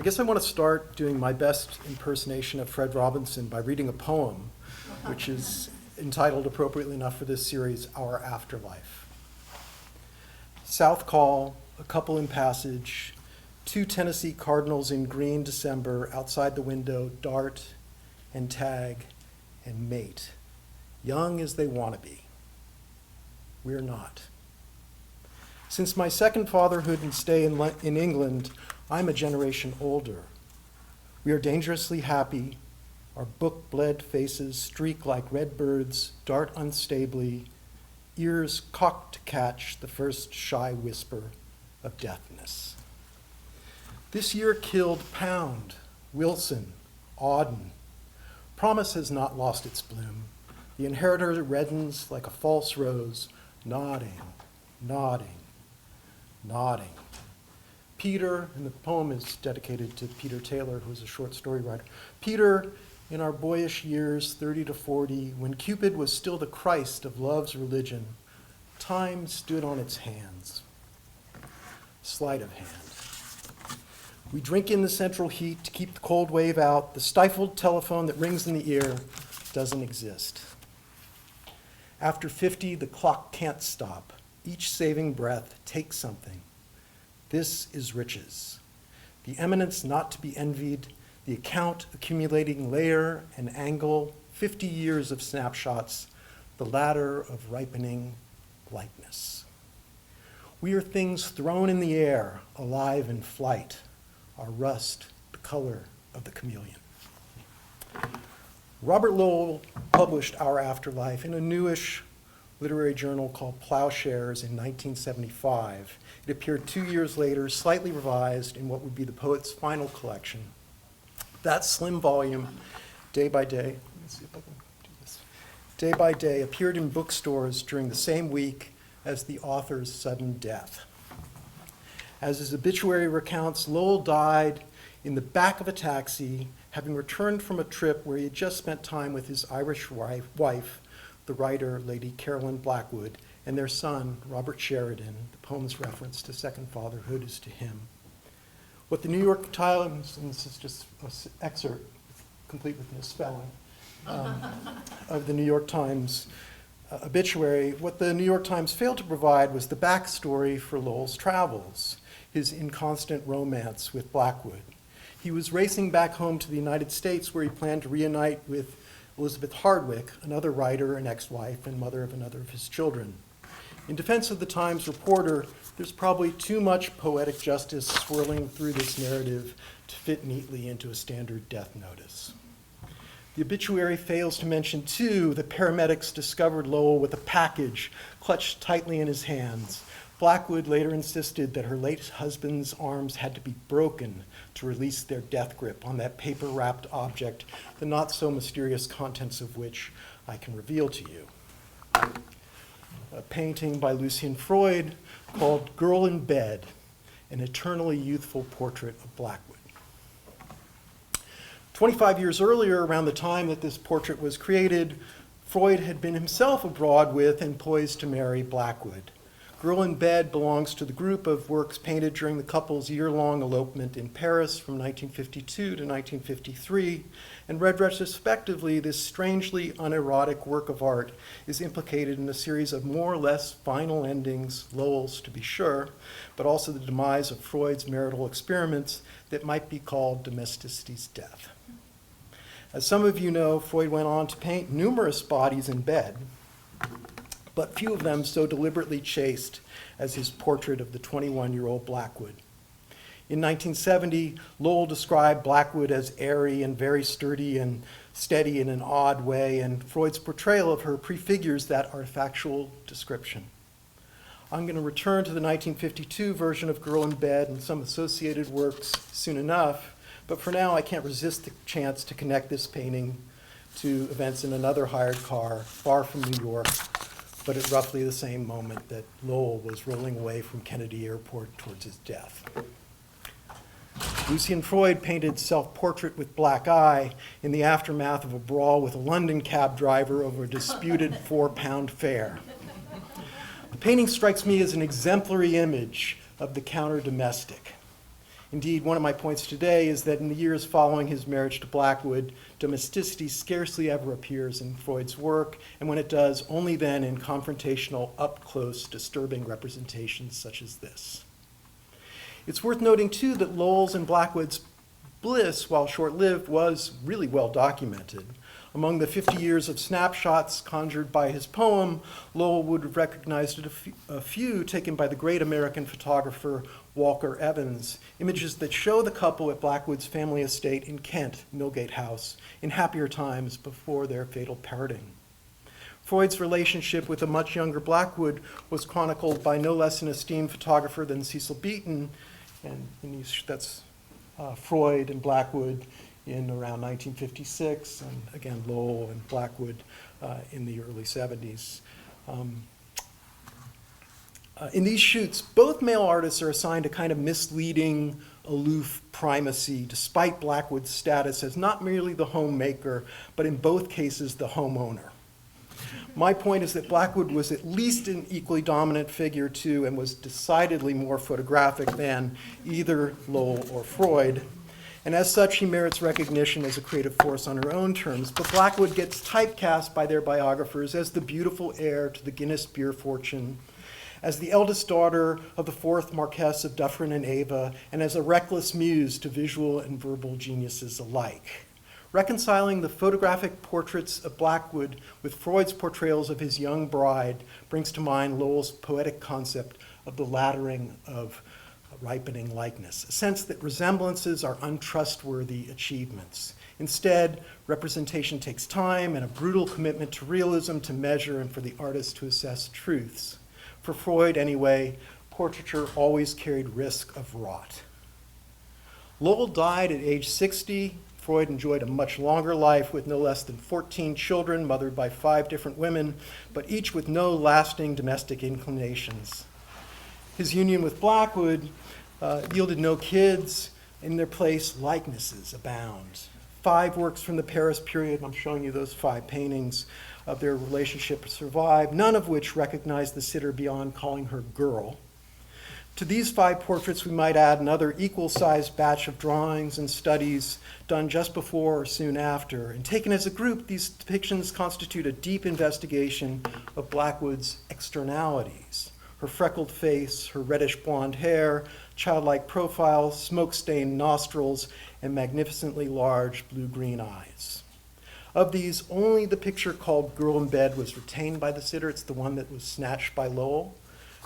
I guess I want to start doing my best impersonation of Fred Robinson by reading a poem, which is entitled, appropriately enough for this series, Our Afterlife. South Call, a couple in passage, two Tennessee Cardinals in green December, outside the window, dart and tag and mate, young as they want to be. We're not. Since my second fatherhood and stay in England, I'm a generation older. We are dangerously happy. Our book-bled faces streak like red birds, dart unstably, ears cocked to catch the first shy whisper of deafness. This year killed Pound, Wilson, Auden. Promise has not lost its bloom. The inheritor reddens like a false rose, nodding, nodding, nodding. Peter, and the poem is dedicated to Peter Taylor, who was a short story writer. Peter, in our boyish years, 30 to 40, when Cupid was still the Christ of love's religion, time stood on its hands. Sleight of hand. We drink in the central heat to keep the cold wave out. The stifled telephone that rings in the ear doesn't exist. After 50, the clock can't stop. Each saving breath takes something. This is riches. The eminence not to be envied, the account accumulating layer and angle, 50 years of snapshots, the ladder of ripening lightness. We are things thrown in the air, alive in flight, our rust, the color of the chameleon. Robert Lowell published Our Afterlife in a newish literary journal called Plowshares in 1975. It appeared 2 years later, slightly revised in what would be the poet's final collection. That slim volume, Day by Day, let me see if I can do this. Day by Day appeared in bookstores during the same week as the author's sudden death. As his obituary recounts, Lowell died in the back of a taxi, having returned from a trip where he had just spent time with his Irish wife, the writer, Lady Carolyn Blackwood, and their son, Robert Sheridan. The poem's reference to second fatherhood is to him. What the New York Times, and this is just an excerpt, complete with misspelling, of the New York Times obituary, what the New York Times failed to provide was the backstory for Lowell's travels, his inconstant romance with Blackwood. He was racing back home to the United States where he planned to reunite with Elizabeth Hardwick, another writer and ex-wife and mother of another of his children. In defense of the Times reporter, there's probably too much poetic justice swirling through this narrative to fit neatly into a standard death notice. The obituary fails to mention, too, that paramedics discovered Lowell with a package clutched tightly in his hands. Blackwood later insisted that her late husband's arms had to be broken to release their death grip on that paper-wrapped object, the not-so-mysterious contents of which I can reveal to you. A painting by Lucian Freud called Girl in Bed, an eternally youthful portrait of Blackwood. 25 years earlier, around the time that this portrait was created, Freud had been himself abroad with and poised to marry Blackwood. Girl in Bed belongs to the group of works painted during the couple's year-long elopement in Paris from 1952 to 1953, and read retrospectively, this strangely unerotic work of art is implicated in a series of more or less final endings, Lowell's to be sure, but also the demise of Freud's marital experiments that might be called domesticity's death. As some of you know, Freud went on to paint numerous bodies in bed, but few of them so deliberately chaste as his portrait of the 21-year-old Blackwood. In 1970, Lowell described Blackwood as airy and very sturdy and steady in an odd way, and Freud's portrayal of her prefigures that artifactual description. I'm going to return to the 1952 version of Girl in Bed and some associated works soon enough, but for now I can't resist the chance to connect this painting to events in another hired car far from New York, but at roughly the same moment that Lowell was rolling away from Kennedy Airport towards his death. Lucian Freud painted Self-Portrait with Black Eye in the aftermath of a brawl with a London cab driver over a disputed 4-pound fare. The painting strikes me as an exemplary image of the counter-domestic. Indeed, one of my points today is that in the years following his marriage to Blackwood, domesticity scarcely ever appears in Freud's work, and when it does, only then in confrontational, up-close, disturbing representations such as this. It's worth noting, too, that Lowell's and Blackwood's bliss, while short-lived, was really well documented. Among the 50 years of snapshots conjured by his poem, Lowell would have recognized a few taken by the great American photographer Walker Evans, images that show the couple at Blackwood's family estate in Kent, Millgate House, in happier times before their fatal parting. Freud's relationship with a much younger Blackwood was chronicled by no less an esteemed photographer than Cecil Beaton, and that's Freud and Blackwood in around 1956, and again Lowell and Blackwood in the early 70s. In these shoots, both male artists are assigned a kind of misleading, aloof primacy, despite Blackwood's status as not merely the homemaker, but in both cases the homeowner. My point is that Blackwood was at least an equally dominant figure too, and was decidedly more photographic than either Lowell or Freud. And as such, he merits recognition as a creative force on her own terms. But Blackwood gets typecast by their biographers as the beautiful heir to the Guinness beer fortune, as the eldest daughter of the fourth Marquess of Dufferin and Ava, and as a reckless muse to visual and verbal geniuses alike. Reconciling the photographic portraits of Blackwood with Freud's portrayals of his young bride brings to mind Lowell's poetic concept of the laddering of ripening likeness, a sense that resemblances are untrustworthy achievements. Instead, representation takes time and a brutal commitment to realism to measure and for the artist to assess truths. For Freud, anyway, portraiture always carried risk of rot. Lowell died at age 60. Freud enjoyed a much longer life with no less than 14 children, mothered by 5 different women, but each with no lasting domestic inclinations. His union with Blackwood yielded no kids. In their place, likenesses abound. 5 works from the Paris period, and I'm showing you those 5 paintings of their relationship survive, none of which recognize the sitter beyond calling her girl. To these 5 portraits, we might add another equal-sized batch of drawings and studies done just before or soon after. And taken as a group, these depictions constitute a deep investigation of Blackwood's externalities. Her freckled face, her reddish blonde hair, childlike profile, smoke-stained nostrils, and magnificently large blue-green eyes. Of these, only the picture called Girl in Bed was retained by the sitter. It's the one that was snatched by Lowell.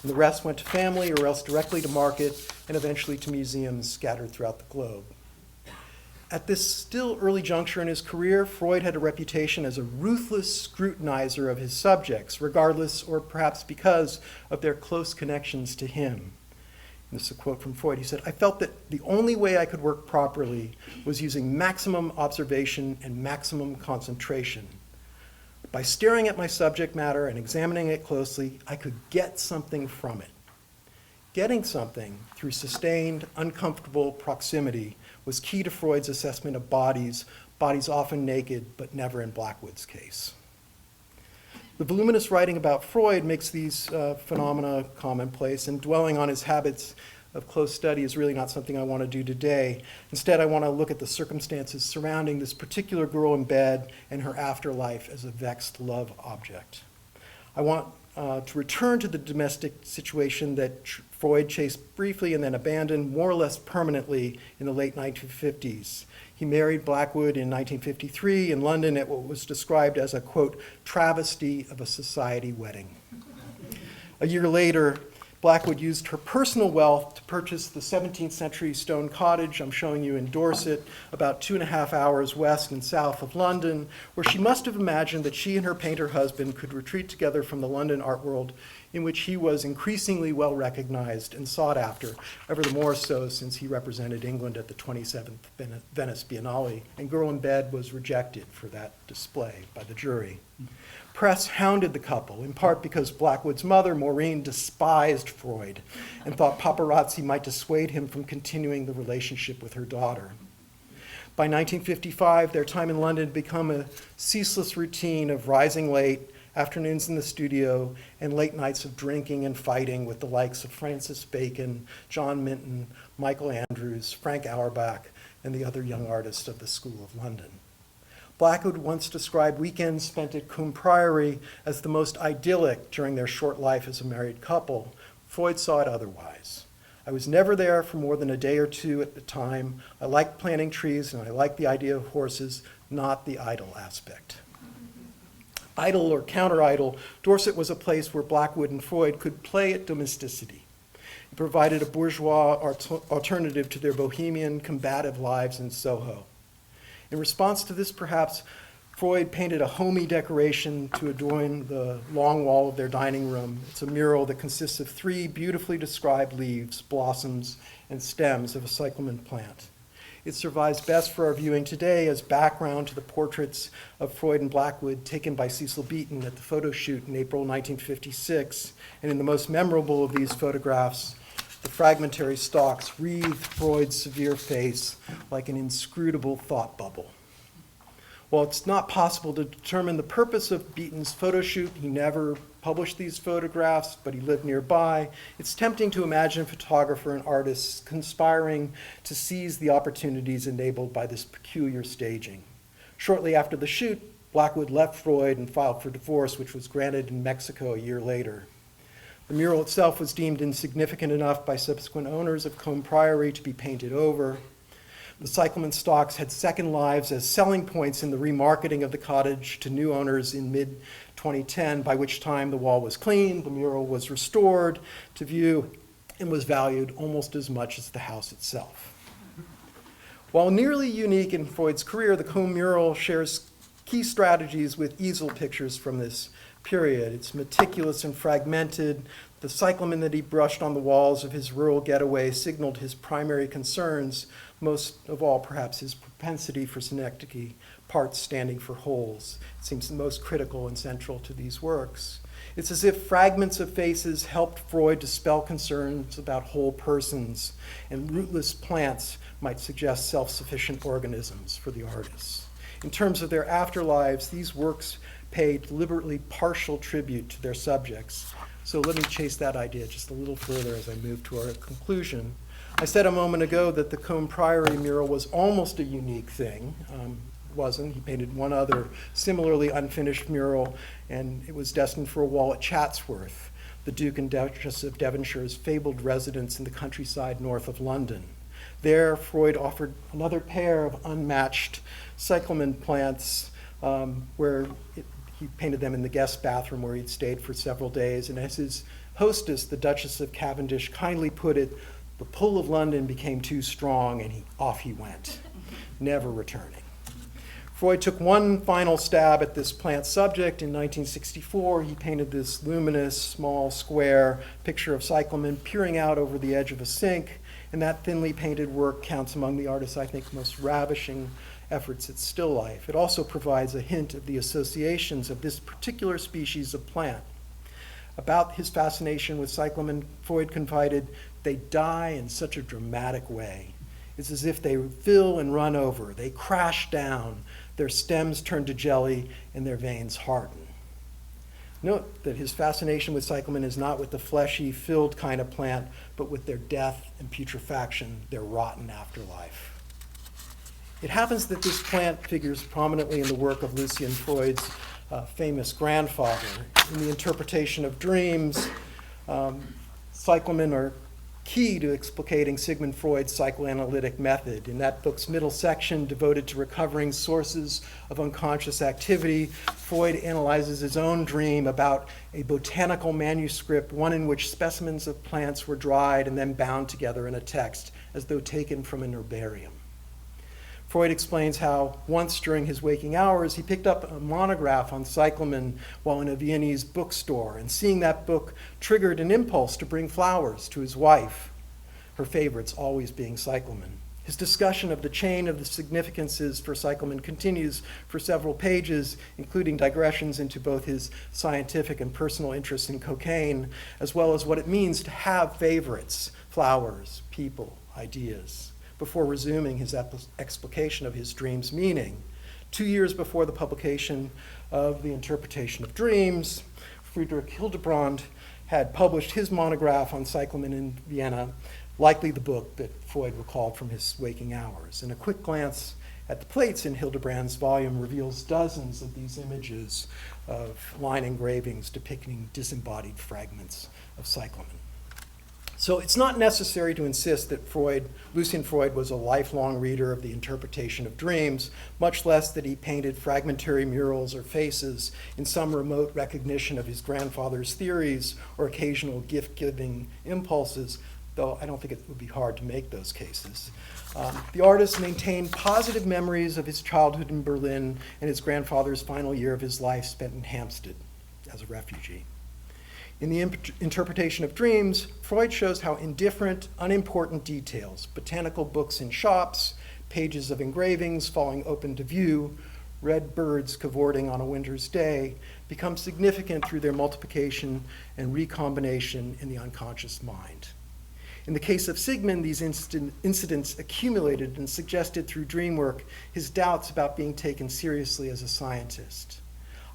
And the rest went to family or else directly to market and eventually to museums scattered throughout the globe. At this still early juncture in his career, Freud had a reputation as a ruthless scrutinizer of his subjects, regardless or perhaps because of their close connections to him. And this is a quote from Freud. He said, "I felt that the only way I could work properly was using maximum observation and maximum concentration. By staring at my subject matter and examining it closely, I could get something from it. Getting something through sustained, uncomfortable proximity was key to Freud's assessment of bodies often naked, but never in Blackwood's case." The voluminous writing about Freud makes these phenomena commonplace, and dwelling on his habits of close study is really not something I want to do today. Instead, I want to look at the circumstances surrounding this particular girl in bed and her afterlife as a vexed love object. I want to return to the domestic situation that Freud chased briefly and then abandoned more or less permanently in the late 1950s. He married Blackwood in 1953 in London at what was described as a, quote, travesty of a society wedding. A year later, Blackwood used her personal wealth to purchase the 17th century stone cottage I'm showing you in Dorset, about 2.5 hours west and south of London, where she must have imagined that she and her painter husband could retreat together from the London art world, in which he was increasingly well recognized and sought after, ever the more so since he represented England at the 27th Venice Biennale, and Girl in Bed was rejected for that display by the jury. Press hounded the couple, in part because Blackwood's mother, Maureen, despised Freud and thought paparazzi might dissuade him from continuing the relationship with her daughter. By 1955, their time in London had become a ceaseless routine of rising late, afternoons in the studio, and late nights of drinking and fighting with the likes of Francis Bacon, John Minton, Michael Andrews, Frank Auerbach, and the other young artists of the School of London. Blackwood once described weekends spent at Coombe Priory as the most idyllic during their short life as a married couple. Freud saw it otherwise. I was never there for more than a day or two at a time. I liked planting trees and I liked the idea of horses, not the idle aspect. Idle or counter-idle, Dorset was a place where Blackwood and Freud could play at domesticity. It provided a bourgeois alternative to their bohemian, combative lives in Soho. In response to this, perhaps, Freud painted a homey decoration to adorn the long wall of their dining room. It's a mural that consists of 3 beautifully described leaves, blossoms, and stems of a cyclamen plant. It survives best for our viewing today as background to the portraits of Freud and Blackwood taken by Cecil Beaton at the photo shoot in April 1956. And in the most memorable of these photographs, the fragmentary stalks wreathe Freud's severe face like an inscrutable thought bubble. While it's not possible to determine the purpose of Beaton's photo shoot, he never published these photographs, but he lived nearby, it's tempting to imagine a photographer and artists conspiring to seize the opportunities enabled by this peculiar staging. Shortly after the shoot, Blackwood left Freud and filed for divorce, which was granted in Mexico a year later. The mural itself was deemed insignificant enough by subsequent owners of Coombe Priory to be painted over. The cyclamen stalks had second lives as selling points in the remarketing of the cottage to new owners in mid-2010, by which time the wall was cleaned, the mural was restored to view, and was valued almost as much as the house itself. While nearly unique in Freud's career, the Coombe mural shares key strategies with easel pictures from this period. It's meticulous and fragmented. The cyclamen that he brushed on the walls of his rural getaway signaled his primary concerns, most of all perhaps his propensity for synecdoche, parts standing for wholes. It seems the most critical and central to these works. It's as if fragments of faces helped Freud dispel concerns about whole persons, and rootless plants might suggest self-sufficient organisms for the artists. In terms of their afterlives, these works paid deliberately partial tribute to their subjects. So let me chase that idea just a little further as I move to our conclusion. I said a moment ago that the Coombe Priory mural was almost a unique thing. Wasn't. He painted one other similarly unfinished mural, and it was destined for a wall at Chatsworth, the Duke and Duchess of Devonshire's fabled residence in the countryside north of London. There, Freud offered another pair of unmatched cyclamen plants he painted them in the guest bathroom where he'd stayed for several days. And as his hostess, the Duchess of Cavendish, kindly put it, the pull of London became too strong and off he went, never returning. Freud took one final stab at this plant subject. In 1964, he painted this luminous, small, square picture of cyclamen peering out over the edge of a sink. And that thinly painted work counts among the artist's, I think, most ravishing efforts at still life. It also provides a hint of the associations of this particular species of plant. About his fascination with cyclamen, Freud confided, they die in such a dramatic way. It's as if they fill and run over. They crash down. Their stems turn to jelly and their veins harden. Note that his fascination with cyclamen is not with the fleshy, filled kind of plant, but with their death and putrefaction, their rotten afterlife. It happens that this plant figures prominently in the work of Lucian Freud's famous grandfather. In the interpretation of dreams, cyclamen are key to explicating Sigmund Freud's psychoanalytic method. In that book's middle section devoted to recovering sources of unconscious activity, Freud analyzes his own dream about a botanical manuscript, one in which specimens of plants were dried and then bound together in a text, as though taken from an herbarium. Freud explains how once during his waking hours, he picked up a monograph on cyclamen while in a Viennese bookstore, and seeing that book triggered an impulse to bring flowers to his wife, her favorites always being cyclamen. His discussion of the chain of the significances for cyclamen continues for several pages, including digressions into both his scientific and personal interest in cocaine, as well as what it means to have favorites, flowers, people, ideas, before resuming his explication of his dream's meaning. 2 years before the publication of The Interpretation of Dreams, Friedrich Hildebrand had published his monograph on cyclamen in Vienna, likely the book that Freud recalled from his waking hours. And a quick glance at the plates in Hildebrand's volume reveals dozens of these images of line engravings depicting disembodied fragments of cyclamen. So it's not necessary to insist that Lucian Freud was a lifelong reader of The Interpretation of Dreams, much less that he painted fragmentary murals or faces in some remote recognition of his grandfather's theories or occasional gift-giving impulses, though I don't think it would be hard to make those cases. The artist maintained positive memories of his childhood in Berlin and his grandfather's final year of his life spent in Hampstead as a refugee. In The Interpretation of Dreams, Freud shows how indifferent, unimportant details, botanical books in shops, pages of engravings falling open to view, red birds cavorting on a winter's day, become significant through their multiplication and recombination in the unconscious mind. In the case of Sigmund, these incidents accumulated and suggested through dream work his doubts about being taken seriously as a scientist.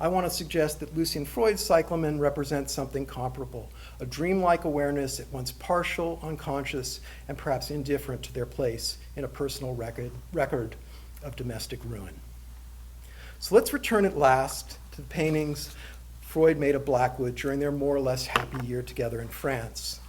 I want to suggest that Lucian Freud's cyclamen represents something comparable, a dreamlike awareness at once partial, unconscious, and perhaps indifferent to their place in a personal record of domestic ruin. So let's return at last to the paintings Freud made of Blackwood during their more or less happy year together in France.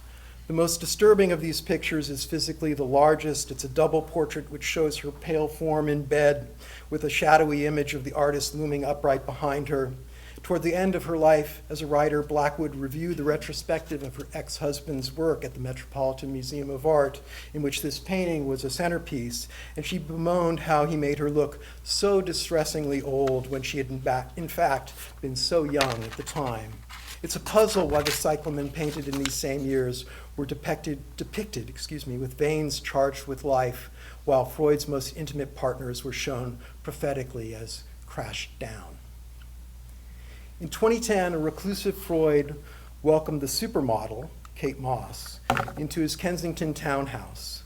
The most disturbing of these pictures is physically the largest. It's a double portrait which shows her pale form in bed with a shadowy image of the artist looming upright behind her. Toward the end of her life as a writer, Blackwood reviewed the retrospective of her ex-husband's work at the Metropolitan Museum of Art, in which this painting was a centerpiece, and she bemoaned how he made her look so distressingly old when she had in fact been so young at the time. It's a puzzle why the cyclamen painted in these same years were depicted with veins charged with life, while Freud's most intimate partners were shown prophetically as crashed down. In 2010, a reclusive Freud welcomed the supermodel, Kate Moss, into his Kensington townhouse.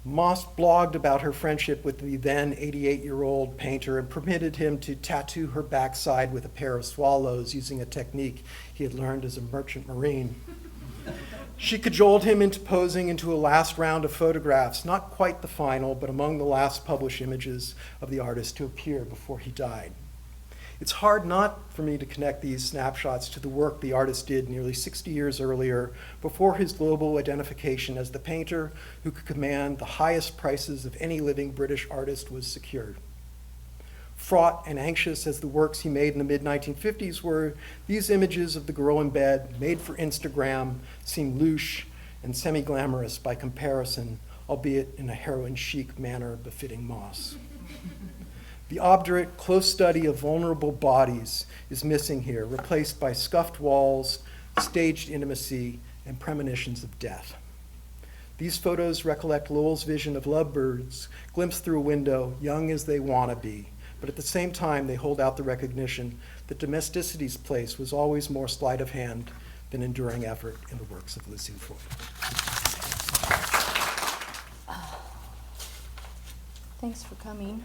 Moss blogged about her friendship with the then 88-year-old painter and permitted him to tattoo her backside with a pair of swallows using a technique he had learned as a merchant marine. She cajoled him into posing into a last round of photographs, not quite the final, but among the last published images of the artist to appear before he died. It's hard not for me to connect these snapshots to the work the artist did nearly 60 years earlier, before his global identification as the painter who could command the highest prices of any living British artist was secured. Fraught and anxious as the works he made in the mid-1950s were, these images of the girl in bed, made for Instagram, seem louche and semi-glamorous by comparison, albeit in a heroin-chic manner befitting Moss. The obdurate, close study of vulnerable bodies is missing here, replaced by scuffed walls, staged intimacy, and premonitions of death. These photos recollect Lowell's vision of lovebirds, glimpsed through a window, young as they want to be, but at the same time they hold out the recognition that domesticity's place was always more sleight of hand than enduring effort in the works of Lucian Freud. Thanks for coming.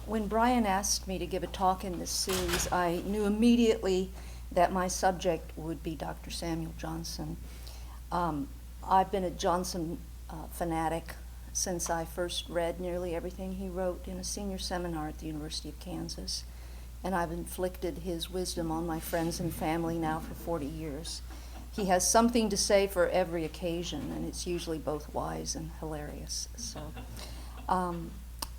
When Brian asked me to give a talk in this series, I knew immediately that my subject would be Dr. Samuel Johnson. I've been a Johnson fanatic since I first read nearly everything he wrote in a senior seminar at the University of Kansas, and I've inflicted his wisdom on my friends and family now for 40 years. He has something to say for every occasion, and it's usually both wise and hilarious. So.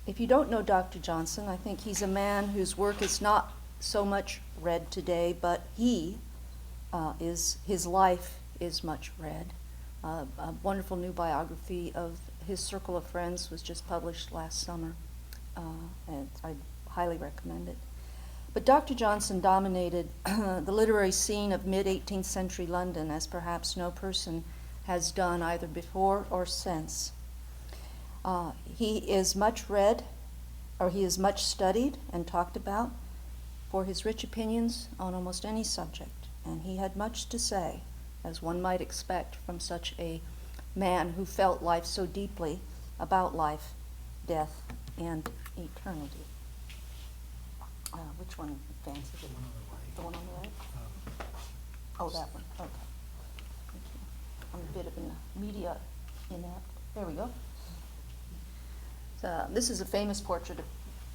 If you don't know Dr. Johnson, I think he's a man whose work is not so much read today, but his life is much read. A wonderful new biography of his circle of friends was just published last summer, and I highly recommend it. But Dr. Johnson dominated the literary scene of mid-18th century London as perhaps no person has done either before or since. He is much read, or he is much studied and talked about for his rich opinions on almost any subject. And he had much to say, as one might expect from such a man who felt life so deeply about life, death, and eternity. Which one advances? The one on the right. The one on the right? Oh, that one, okay. Thank you. I'm a bit of a media inept. There we go. So, this is a famous portrait of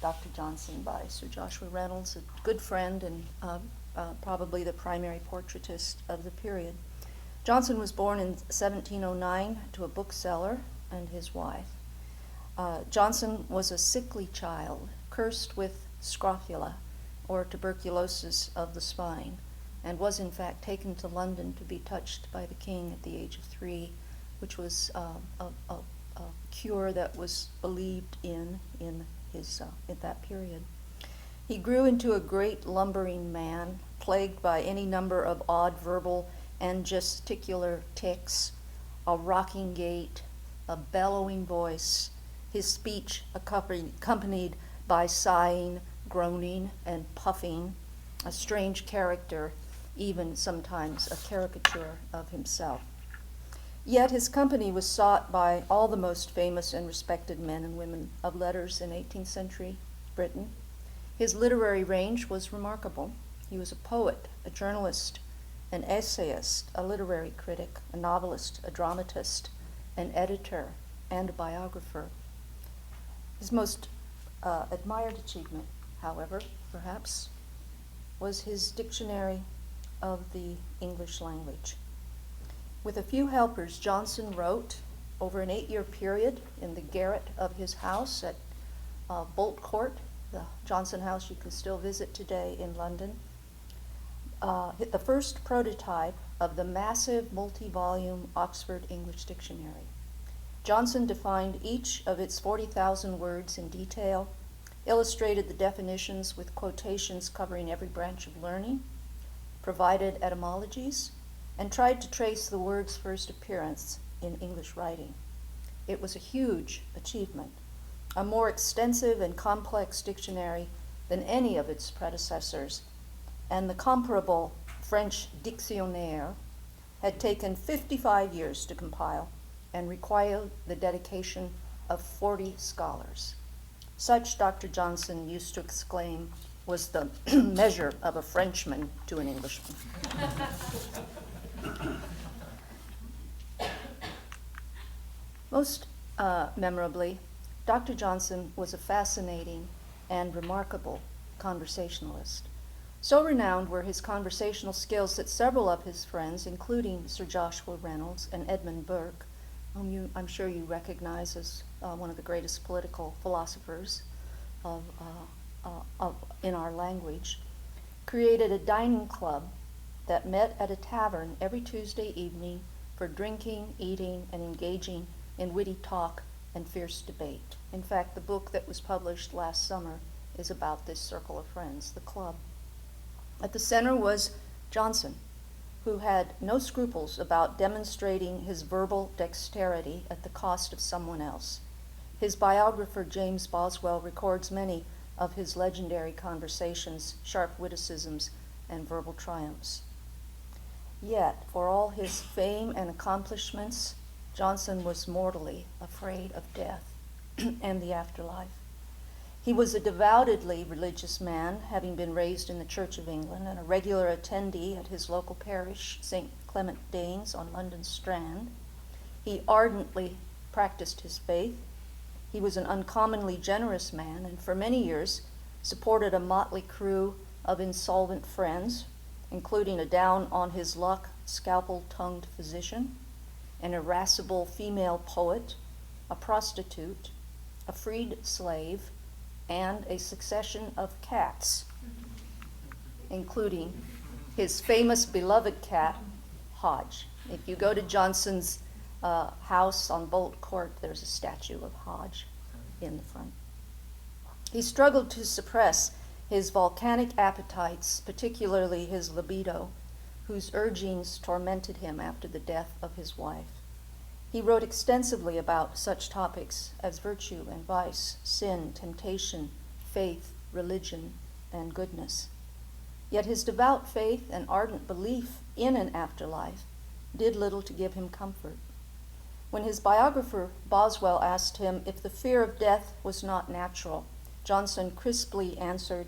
Dr. Johnson by Sir Joshua Reynolds, a good friend and probably the primary portraitist of the period. Johnson was born in 1709 to a bookseller and his wife. Johnson was a sickly child, cursed with scrofula, or tuberculosis of the spine, and was in fact taken to London to be touched by the king at the age of 3, which was a cure that was believed in at that period. He grew into a great lumbering man, plagued by any number of odd verbal and gesticular tics, a rocking gait, a bellowing voice, his speech accompanied by sighing, groaning, and puffing, a strange character, even sometimes a caricature of himself. Yet his company was sought by all the most famous and respected men and women of letters in 18th century Britain. His literary range was remarkable. He was a poet, a journalist, an essayist, a literary critic, a novelist, a dramatist, an editor, and a biographer. His most admired achievement, however, perhaps, was his dictionary of the English language. With a few helpers, Johnson wrote over an 8-year period in the garret of his house at Bolt Court, the Johnson House you can still visit today in London, the first prototype of the massive multi-volume Oxford English Dictionary. Johnson defined each of its 40,000 words in detail, illustrated the definitions with quotations covering every branch of learning, provided etymologies, and tried to trace the word's first appearance in English writing. It was a huge achievement, a more extensive and complex dictionary than any of its predecessors, and the comparable French dictionnaire had taken 55 years to compile and required the dedication of 40 scholars. Such, Dr. Johnson used to exclaim, was the measure of a Frenchman to an Englishman. Most memorably, Dr. Johnson was a fascinating and remarkable conversationalist. So renowned were his conversational skills that several of his friends, including Sir Joshua Reynolds and Edmund Burke, whom I'm sure you recognize as one of the greatest political philosophers in our language, created a dining club that met at a tavern every Tuesday evening for drinking, eating, and engaging in witty talk and fierce debate. In fact, the book that was published last summer is about this circle of friends, the club. At the center was Johnson, who had no scruples about demonstrating his verbal dexterity at the cost of someone else. His biographer, James Boswell, records many of his legendary conversations, sharp witticisms, and verbal triumphs. Yet, for all his fame and accomplishments, Johnson was mortally afraid of death and the afterlife. He was a devoutedly religious man, having been raised in the Church of England and a regular attendee at his local parish, St. Clement Danes on London Strand. He ardently practiced his faith. He was an uncommonly generous man, and for many years supported a motley crew of insolvent friends, including a down-on-his-luck, scalpel-tongued physician, an irascible female poet, a prostitute, a freed slave, and a succession of cats, including his famous beloved cat, Hodge. If you go to Johnson's house on Bolt Court, there's a statue of Hodge in the front. He struggled to suppress his volcanic appetites, particularly his libido, whose urgings tormented him after the death of his wife. He wrote extensively about such topics as virtue and vice, sin, temptation, faith, religion, and goodness. Yet his devout faith and ardent belief in an afterlife did little to give him comfort. When his biographer Boswell asked him if the fear of death was not natural, Johnson crisply answered,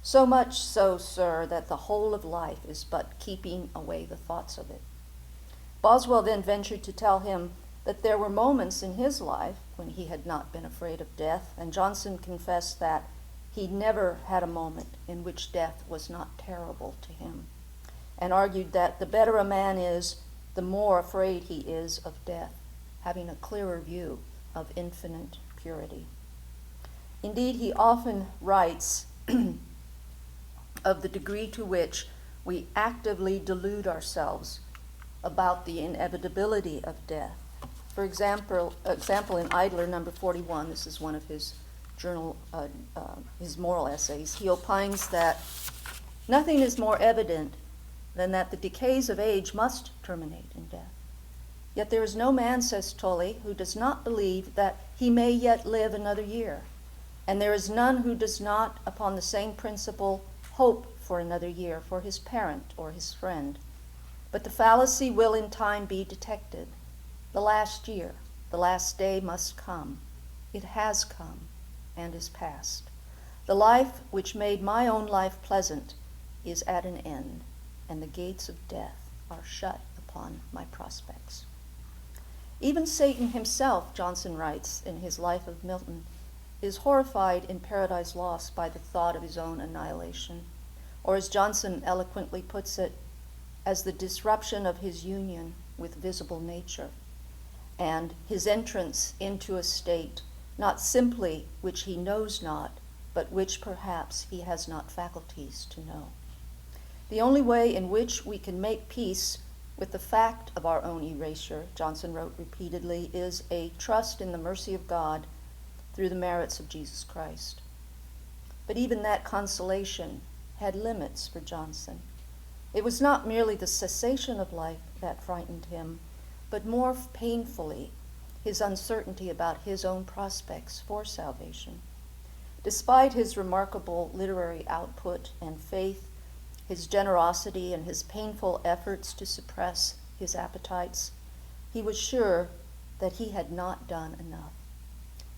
So much so, sir, that the whole of life is but keeping away the thoughts of it. Boswell then ventured to tell him that there were moments in his life when he had not been afraid of death, and Johnson confessed that he never had a moment in which death was not terrible to him, and argued that the better a man is, the more afraid he is of death, having a clearer view of infinite purity. Indeed, he often writes of the degree to which we actively delude ourselves about the inevitability of death. For example, in Idler number 41, this is one of his his moral essays, he opines that nothing is more evident than that the decays of age must terminate in death. Yet there is no man, says Tully, who does not believe that he may yet live another year, and there is none who does not, upon the same principle, hope for another year for his parent or his friend. But the fallacy will in time be detected. The last year, the last day must come. It has come and is past. The life which made my own life pleasant is at an end, and the gates of death are shut upon my prospects. Even Satan himself, Johnson writes in his Life of Milton, is horrified in Paradise Lost by the thought of his own annihilation, or as Johnson eloquently puts it, as the disruption of his union with visible nature, and his entrance into a state not simply which he knows not, but which perhaps he has not faculties to know. The only way in which we can make peace with the fact of our own erasure, Johnson wrote repeatedly, is a trust in the mercy of God through the merits of Jesus Christ. But even that consolation had limits for Johnson. It was not merely the cessation of life that frightened him, but more painfully his uncertainty about his own prospects for salvation. Despite his remarkable literary output and faith, his generosity, and his painful efforts to suppress his appetites, he was sure that he had not done enough.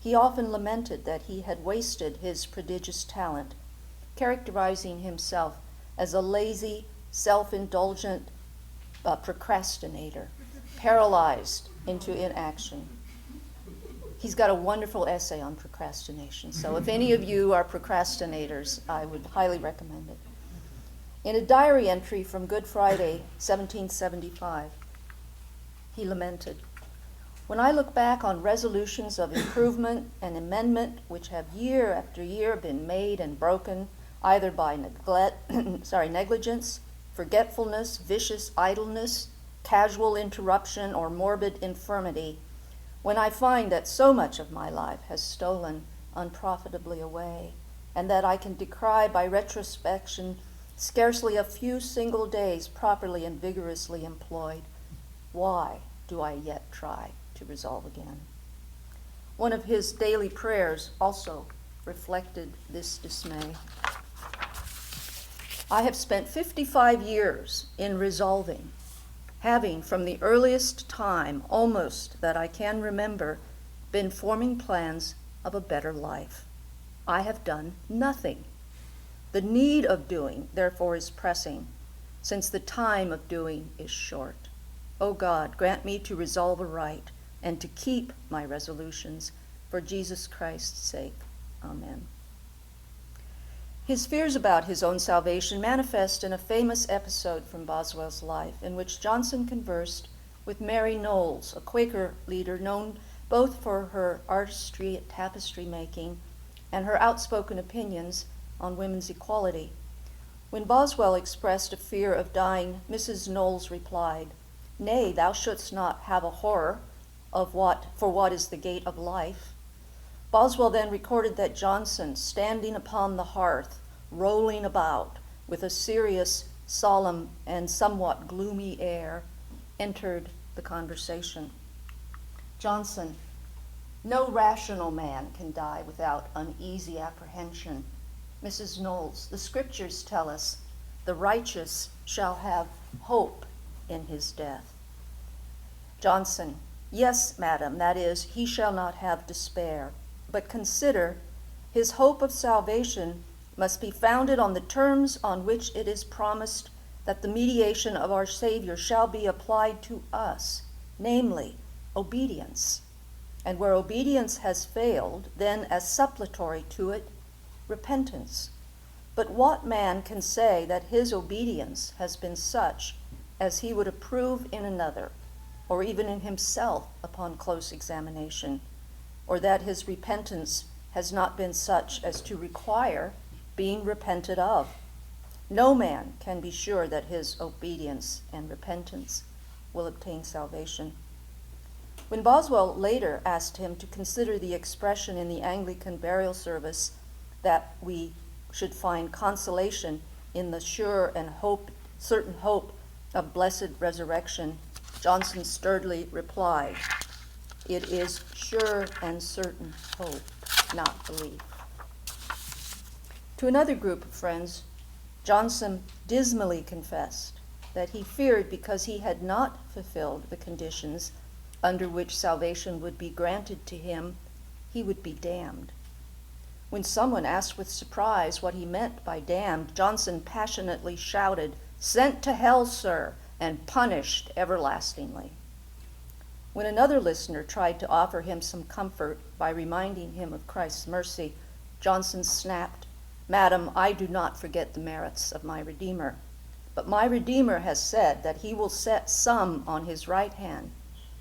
He often lamented that he had wasted his prodigious talent, characterizing himself as a lazy, self-indulgent procrastinator, paralyzed into inaction. He's got a wonderful essay on procrastination, so if any of you are procrastinators, I would highly recommend it. In a diary entry from Good Friday, 1775, he lamented, "When I look back on resolutions of improvement and amendment which have year after year been made and broken, either by negligence, forgetfulness, vicious idleness, casual interruption, or morbid infirmity, when I find that so much of my life has stolen unprofitably away, and that I can decry by retrospection scarcely a few single days properly and vigorously employed, why do I yet try to resolve again?" One of his daily prayers also reflected this dismay. "I have spent 55 years in resolving, having from the earliest time almost that I can remember been forming plans of a better life. I have done nothing. The need of doing, therefore, is pressing, since the time of doing is short. O God, grant me to resolve aright and to keep my resolutions for Jesus Christ's sake. Amen." His fears about his own salvation manifest in a famous episode from Boswell's life, in which Johnson conversed with Mary Knowles, a Quaker leader known both for her artistry at tapestry making and her outspoken opinions on women's equality. When Boswell expressed a fear of dying, Mrs. Knowles replied, "Nay, thou shouldst not have a horror of what is the gate of life." Boswell then recorded that Johnson, standing upon the hearth, rolling about with a serious, solemn, and somewhat gloomy air, entered the conversation. Johnson, "No rational man can die without uneasy apprehension." Mrs. Knowles, "The scriptures tell us, the righteous shall have hope in his death." Johnson, "Yes, madam, that is, he shall not have despair. But consider, his hope of salvation must be founded on the terms on which it is promised that the mediation of our Savior shall be applied to us, namely, obedience. And where obedience has failed, then as suppletory to it, repentance. But what man can say that his obedience has been such as he would approve in another, or even in himself upon close examination, or that his repentance has not been such as to require being repented of? No man can be sure that his obedience and repentance will obtain salvation. When Boswell later asked him to consider the expression in the Anglican burial service that we should find consolation in the sure and certain hope of blessed resurrection, Johnson sturdily replied, "It is sure and certain hope, not belief." To another group of friends, Johnson dismally confessed that he feared because he had not fulfilled the conditions under which salvation would be granted to him, he would be damned. When someone asked with surprise what he meant by damned, Johnson passionately shouted, "Sent to hell, sir, and punished everlastingly." When another listener tried to offer him some comfort by reminding him of Christ's mercy, Johnson snapped, "Madam, I do not forget the merits of my Redeemer, but my Redeemer has said that he will set some on his right hand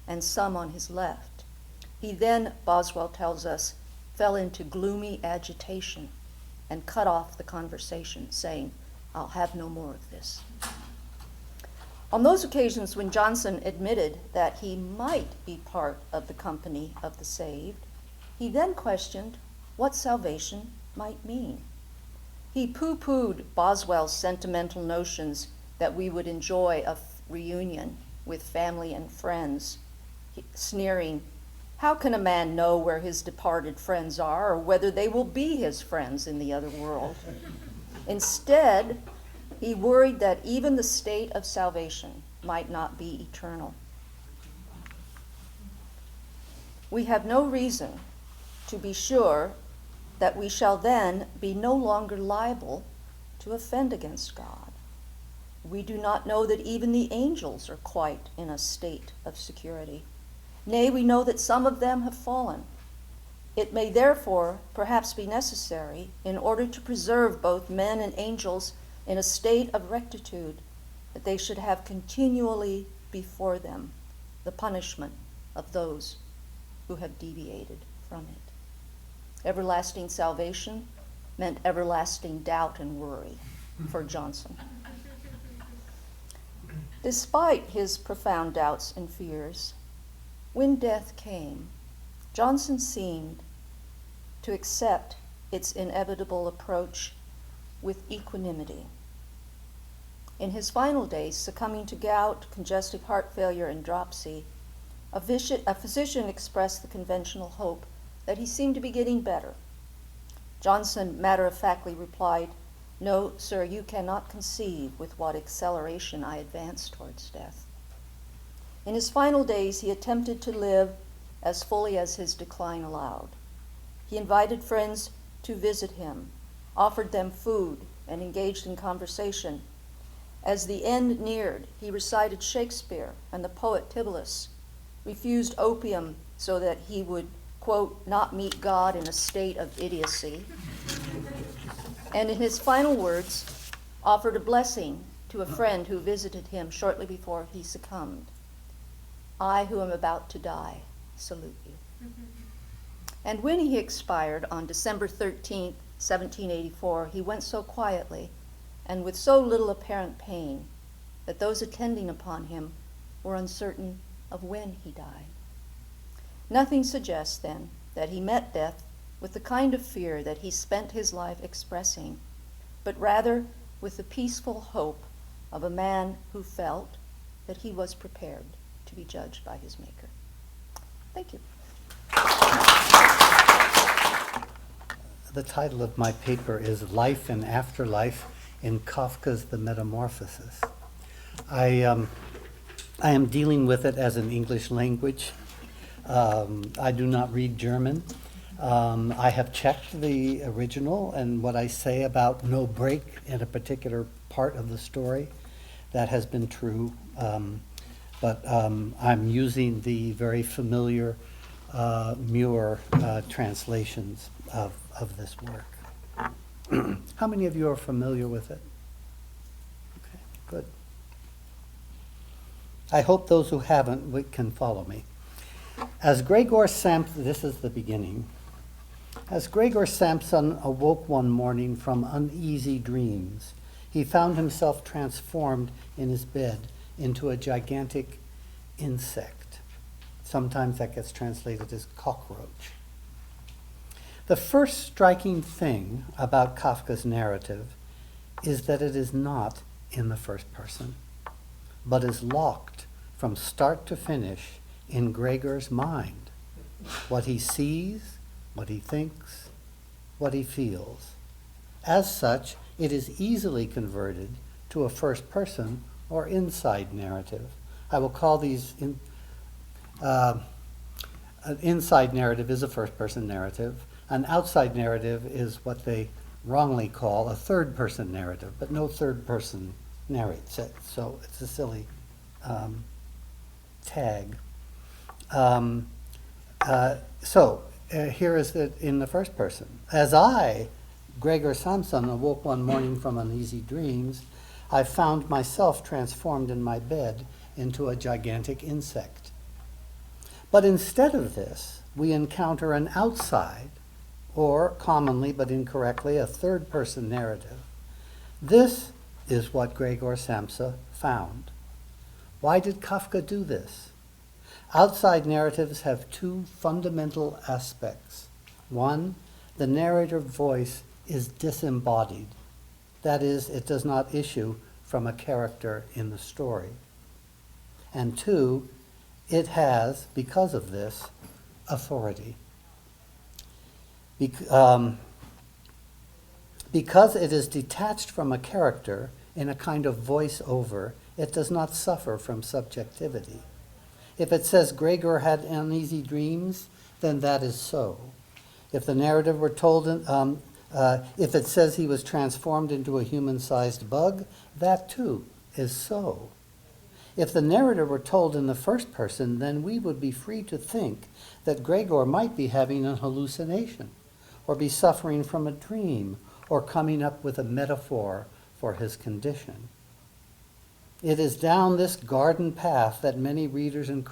and some on his left." He then, Boswell tells us, fell into gloomy agitation and cut off the conversation, saying, "I'll have no more of this." On those occasions when Johnson admitted that he might be part of the company of the saved, he then questioned what salvation might mean. He pooh-poohed Boswell's sentimental notions that we would enjoy a reunion with family and friends, sneering, "How can a man know where his departed friends are or whether they will be his friends in the other world?" Instead, he worried that even the state of salvation might not be eternal. We have no reason to be sure that we shall then be no longer liable to offend against God. We do not know that even the angels are quite in a state of security. Nay, we know that some of them have fallen. It may therefore perhaps be necessary, in order to preserve both men and angels in a state of rectitude, that they should have continually before them the punishment of those who have deviated from it. Everlasting salvation meant everlasting doubt and worry for Johnson. Despite his profound doubts and fears, when death came, Johnson seemed to accept its inevitable approach with equanimity. In his final days, succumbing to gout, congestive heart failure, and dropsy, a physician expressed the conventional hope that he seemed to be getting better. Johnson matter-of-factly replied, "No, sir, you cannot conceive with what acceleration I advance towards death." In his final days, he attempted to live as fully as his decline allowed. He invited friends to visit him, offered them food, and engaged in conversation. As the end neared, he recited Shakespeare and the poet Tibullus, refused opium so that he would, quote, "not meet God in a state of idiocy," and in his final words, offered a blessing to a friend who visited him shortly before he succumbed. "I, who am about to die, salute you." And when he expired on December 13th, 1784, he went so quietly and with so little apparent pain that those attending upon him were uncertain of when he died. Nothing suggests, then, that he met death with the kind of fear that he spent his life expressing, but rather with the peaceful hope of a man who felt that he was prepared to be judged by his Maker. Thank you. The title of my paper is Life and Afterlife in Kafka's The Metamorphosis. I am dealing with it as an English language. I do not read German. I have checked the original, and what I say about no break in a particular part of the story, that has been true. But I'm using the very familiar Muir translations of this work. How many of you are familiar with it? Okay, good. I hope those who haven't can follow me. As Gregor Samson, this is the beginning. As Gregor Samson awoke one morning from uneasy dreams, he found himself transformed in his bed into a gigantic insect. Sometimes that gets translated as cockroach. The first striking thing about Kafka's narrative is that it is not in the first person, but is locked from start to finish in Gregor's mind. What he sees, what he thinks, what he feels. As such, it is easily converted to a first person or inside narrative. I will call these, an inside narrative is a first person narrative. An outside narrative is what they wrongly call a third person narrative, but no third person narrates it, so it's a silly tag. Here is it in the first person. As I, Gregor Samson, awoke one morning from uneasy dreams, I found myself transformed in my bed into a gigantic insect. But instead of this, we encounter an outside, or commonly but incorrectly, a third person narrative. This is what Gregor Samsa found. Why did Kafka do this? Outside narratives have two fundamental aspects. One, the narrative voice is disembodied. That is, it does not issue from a character in the story. And two, it has, because of this, authority. Because it is detached from a character in a kind of voice-over, it does not suffer from subjectivity. If it says Gregor had uneasy dreams, then that is so. If the narrative were told, if it says he was transformed into a human-sized bug, that too is so. If the narrative were told in the first person, then we would be free to think that Gregor might be having an hallucination, or be suffering from a dream, or coming up with a metaphor for his condition. It is down this garden path that many readers and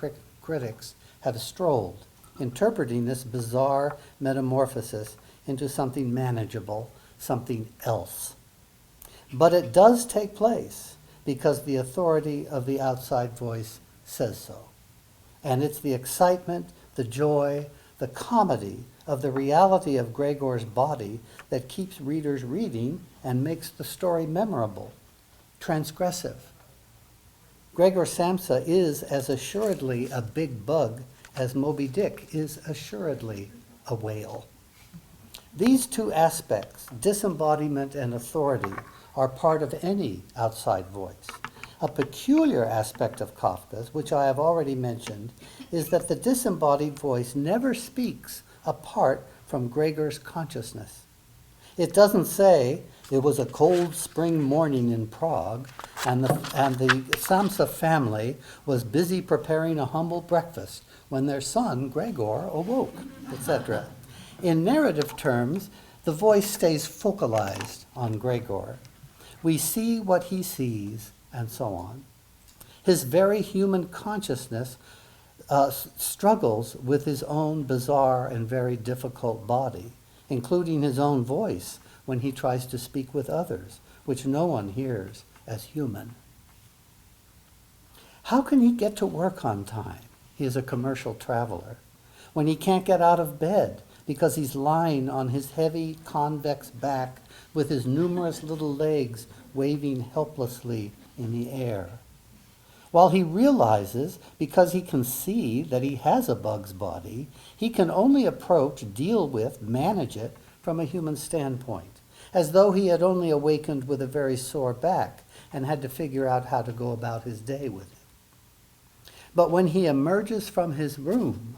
critics have strolled, interpreting this bizarre metamorphosis into something manageable, something else. But it does take place because the authority of the outside voice says so. And it's the excitement, the joy, the comedy of the reality of Gregor's body that keeps readers reading and makes the story memorable, transgressive. Gregor Samsa is as assuredly a big bug as Moby Dick is assuredly a whale. These two aspects, disembodiment and authority, are part of any outside voice. A peculiar aspect of Kafka's, which I have already mentioned, is that the disembodied voice never speaks apart from Gregor's consciousness. It doesn't say, it was a cold spring morning in Prague, and the Samsa family was busy preparing a humble breakfast when their son, Gregor, awoke, etc. In narrative terms, the voice stays focalized on Gregor. We see what he sees, and so on. His very human consciousness struggles with his own bizarre and very difficult body, including his own voice when he tries to speak with others, which no one hears as human. How can he get to work on time? He is a commercial traveler. When he can't get out of bed because he's lying on his heavy convex back with his numerous little legs waving helplessly in the air. While he realizes, because he can see that he has a bug's body, he can only approach, deal with, manage it from a human standpoint, as though he had only awakened with a very sore back and had to figure out how to go about his day with it. But when he emerges from his room,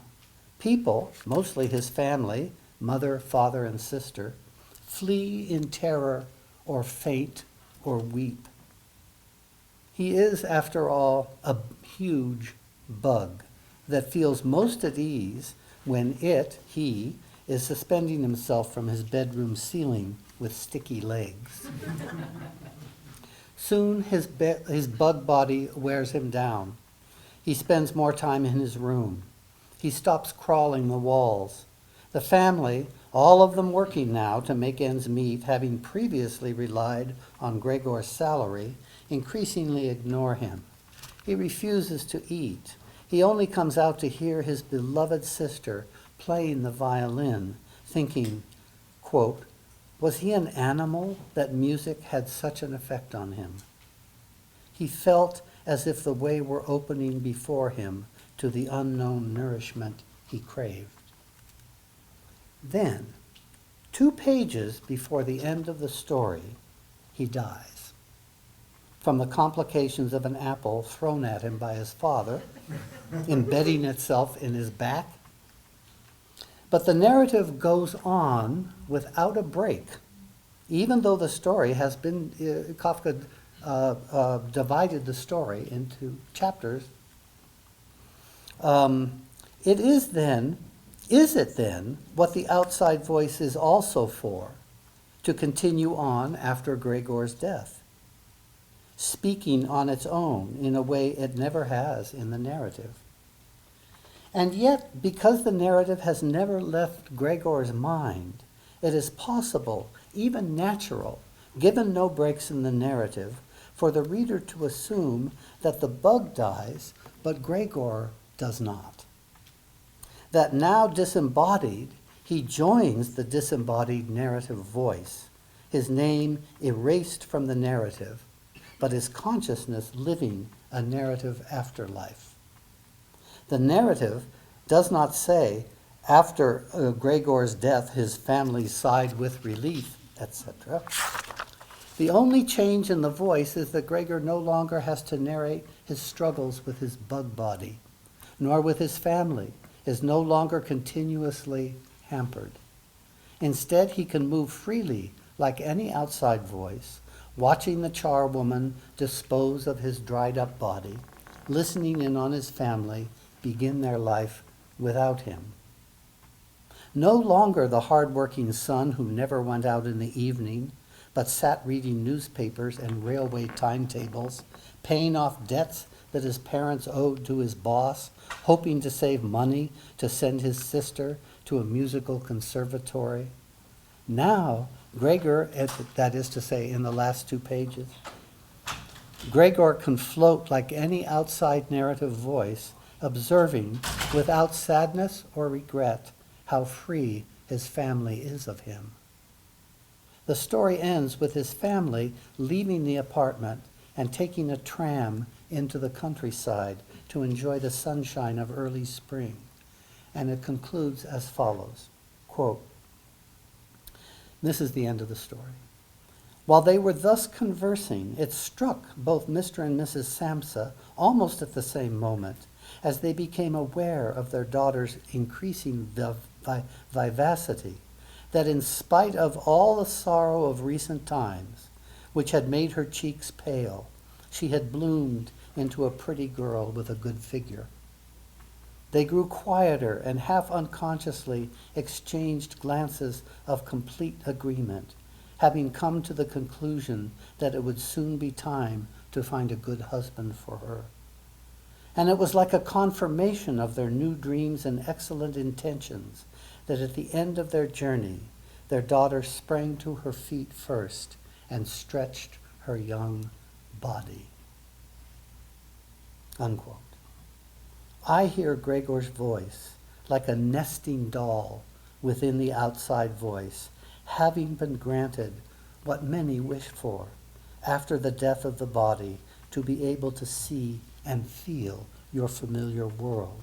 people, mostly his family, mother, father, and sister, flee in terror or faint or weep. He is, after all, a huge bug that feels most at ease when he, is suspending himself from his bedroom ceiling with sticky legs. Soon his bug body wears him down. He spends more time in his room. He stops crawling the walls. The family, all of them working now to make ends meet, having previously relied on Gregor's salary, increasingly ignore him. He refuses to eat. He only comes out to hear his beloved sister playing the violin, thinking, quote, was he an animal that music had such an effect on him? He felt as if the way were opening before him to the unknown nourishment he craved. Then, 2 pages before the end of the story, he dies from the complications of an apple thrown at him by his father, embedding itself in his back. But the narrative goes on without a break, even though the story has been, Kafka divided the story into chapters. Is it then what the outside voice is also for, to continue on after Gregor's death, speaking on its own in a way it never has in the narrative? And yet, because the narrative has never left Gregor's mind, it is possible, even natural, given no breaks in the narrative, for the reader to assume that the bug dies, but Gregor does not. That now disembodied, he joins the disembodied narrative voice, his name erased from the narrative, but his consciousness living a narrative afterlife. The narrative does not say, after Gregor's death, his family sighed with relief, etc. The only change in the voice is that Gregor no longer has to narrate his struggles with his bug body, nor with his family, is no longer continuously hampered. Instead, he can move freely like any outside voice, watching the charwoman dispose of his dried up body, listening in on his family begin their life without him. No longer the hard-working son who never went out in the evening, but sat reading newspapers and railway timetables, paying off debts that his parents owed to his boss, hoping to save money to send his sister to a musical conservatory. Now, Gregor, that is to say, in the last 2 pages, Gregor can float like any outside narrative voice, observing, without sadness or regret, how free his family is of him. The story ends with his family leaving the apartment and taking a tram into the countryside to enjoy the sunshine of early spring. And it concludes as follows, quote, this is the end of the story. While they were thus conversing, it struck both Mr. and Mrs. Samsa almost at the same moment as they became aware of their daughter's increasing vivacity, that in spite of all the sorrow of recent times, which had made her cheeks pale, she had bloomed into a pretty girl with a good figure. They grew quieter and half unconsciously exchanged glances of complete agreement, having come to the conclusion that it would soon be time to find a good husband for her. And it was like a confirmation of their new dreams and excellent intentions that at the end of their journey, their daughter sprang to her feet first and stretched her young body. Unquote. I hear Gregor's voice like a nesting doll within the outside voice, having been granted what many wish for, after the death of the body, to be able to see and feel your familiar world.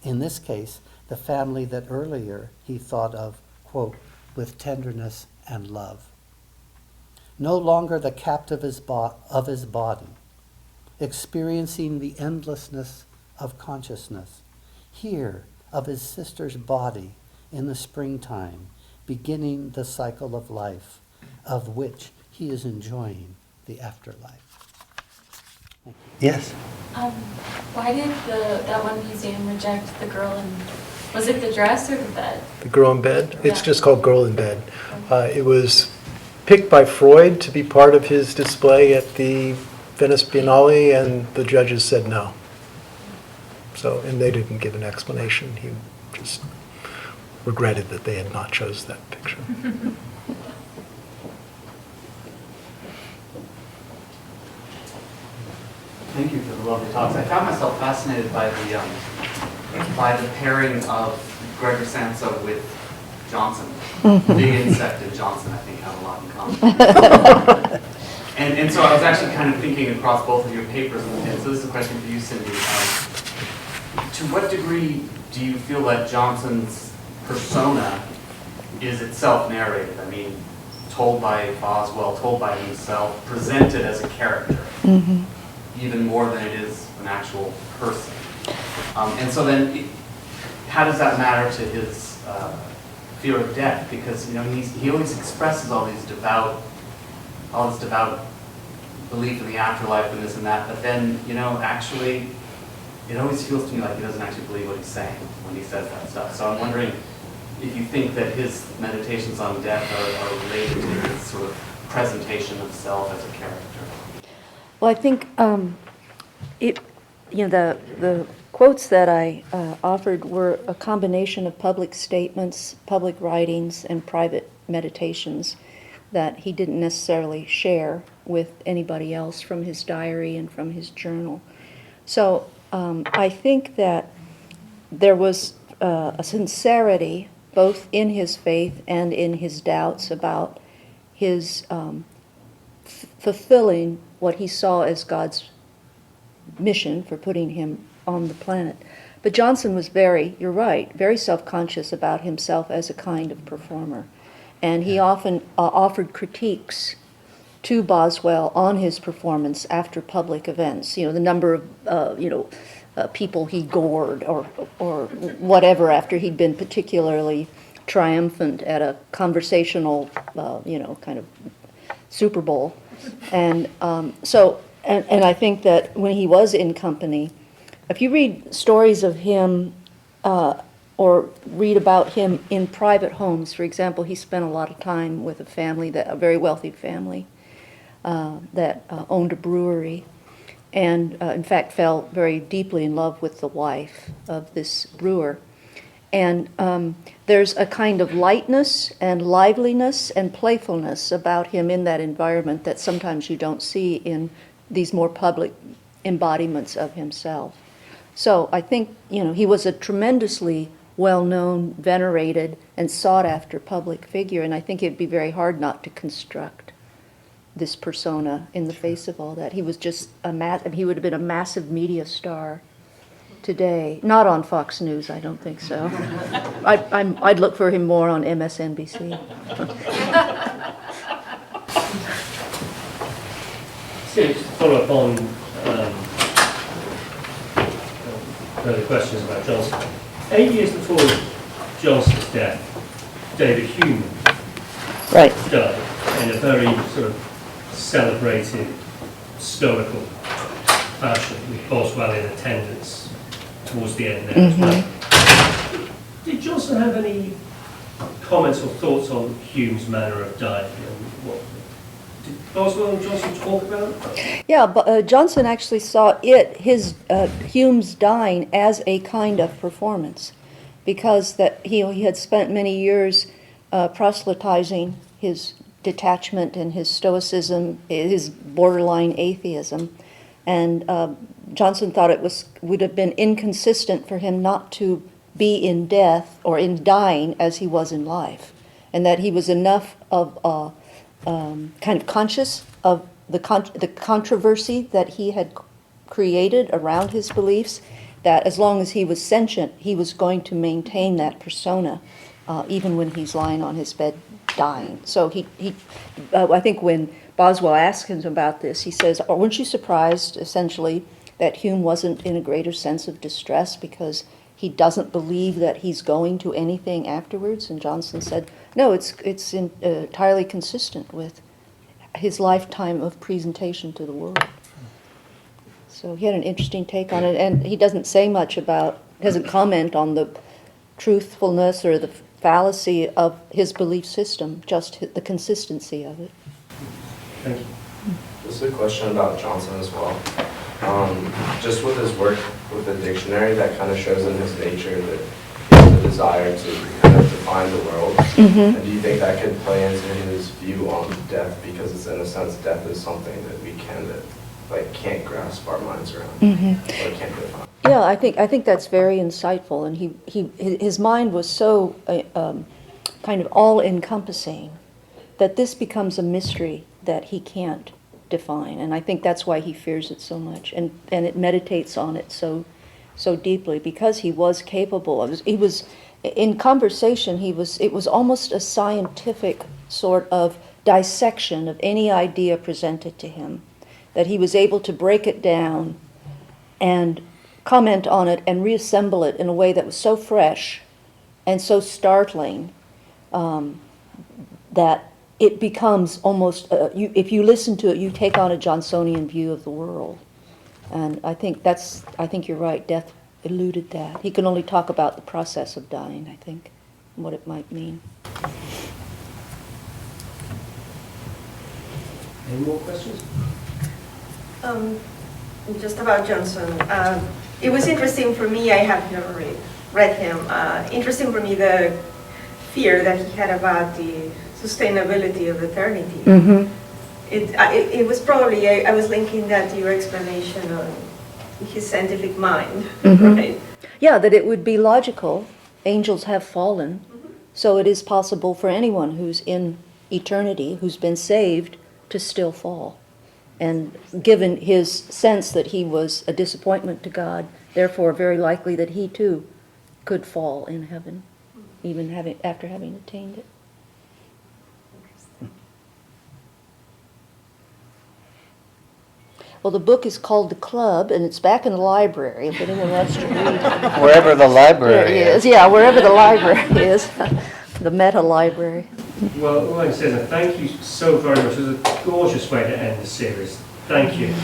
In this case, the family that earlier he thought of, quote, with tenderness and love. No longer the captive of his body, experiencing the endlessness of consciousness, here of his sister's body, in the springtime, beginning the cycle of life, of which he is enjoying the afterlife. Thank you. Yes? Why did that one museum reject the girl in, was it the dress or the bed? The girl in bed? It's Yeah. just called Girl in Bed. It was picked by Freud to be part of his display at the Venice Biennale, and the judges said no. So, and they didn't give an explanation. He just regretted that they had not chose that picture. Thank you for the lovely talks. I found myself fascinated by the pairing of Gregor Samsa with Johnson. Big Insect and Johnson, I think, have a lot in common. and so I was actually kind of thinking across both of your papers, and so this is a question for you, Cindy. To what degree do you feel that Johnson's persona is itself narrated? I mean, told by Boswell, told by himself, presented as a character. Mm-hmm. Even more than it is an actual person. And so then, how does that matter to his fear of death? Because he always expresses all this devout belief in the afterlife and this and that. But then, actually, it always feels to me like he doesn't actually believe what he's saying when he says that stuff. So I'm wondering if you think that his meditations on death are related to his sort of presentation of self as a character. Well, I think the quotes that I offered were a combination of public statements, public writings, and private meditations that he didn't necessarily share with anybody else from his diary and from his journal. So I think that there was a sincerity both in his faith and in his doubts about his fulfilling what he saw as God's mission for putting him on the planet. But Johnson was you're right, very self-conscious about himself as a kind of performer. And he often offered critiques to Boswell on his performance after public events. The number of people he gored or whatever after he'd been particularly triumphant at a conversational, kind of Super Bowl. And and I think that when he was in company, if you read stories of him or read about him in private homes, for example, he spent a lot of time with a very wealthy family that owned a brewery, and in fact fell very deeply in love with the wife of this brewer. And there's a kind of lightness and liveliness and playfulness about him in that environment that sometimes you don't see in these more public embodiments of himself. So I think, he was a tremendously well-known, venerated, and sought-after public figure, and I think it'd be very hard not to construct this persona in the face of all that. He was just he would have been a massive media star today. Not on Fox News, I don't think so. I'd look for him more on MSNBC. So just to follow up on further questions about Johnson. 8 years before Johnson's death, David Hume died in a very sort of celebrated, stoical fashion, with Boswell in attendance towards the end there as well. Did Johnson have any comments or thoughts on Hume's manner of dying? And what did Boswell and Johnson talk about? Yeah, but Johnson actually saw Hume's dying as a kind of performance, because that he had spent many years proselytizing his detachment and his stoicism, his borderline atheism, and Johnson thought it would have been inconsistent for him not to be in death or in dying as he was in life, and that he was enough of kind of conscious of the controversy that he had created around his beliefs, that as long as he was sentient, he was going to maintain that persona, even when he's lying on his bed dying. So I think when Boswell asked him about this, he says, weren't you surprised, essentially, that Hume wasn't in a greater sense of distress because he doesn't believe that he's going to anything afterwards. And Johnson said, no, it's entirely consistent with his lifetime of presentation to the world. So he had an interesting take on it, and he doesn't say much about, doesn't comment on the truthfulness or the fallacy of his belief system, just the consistency of it. Thank you. Just a question about Johnson as well. Just with his work with the dictionary, that kind of shows in his nature that he has a desire to kind of define the world. Mm-hmm. And do you think that could play into his view on death? Because it's, in a sense, death is something that we can't grasp our minds around, or can't define. Yeah, I think that's very insightful, and his mind was so kind of all-encompassing that this becomes a mystery that he can't define, and I think that's why he fears it so much, and it meditates on it so deeply, because he was capable of. He was in conversation. It was almost a scientific sort of dissection of any idea presented to him, that he was able to break it down and comment on it and reassemble it in a way that was so fresh and so startling that it becomes almost, if you listen to it, you take on a Johnsonian view of the world. And I think you're right, death eluded that. He can only talk about the process of dying, I think, and what it might mean. Any more questions? Just about Johnson. It was interesting for me, I have never read him, interesting for me the fear that he had about the sustainability of eternity. Mm-hmm. It was probably, I was linking that to your explanation on his scientific mind, right? Yeah, that it would be logical. Angels have fallen, so it is possible for anyone who's in eternity, who's been saved, to still fall. And given his sense that he was a disappointment to God, therefore very likely that he too could fall in heaven, even after having attained it. Well, the book is called The Club, and it's back in the library if anyone wants to read. Wherever the library is. Yeah, wherever the library is, the meta library. Well, all I can say is thank you so very much. It was a gorgeous way to end the series. Thank you.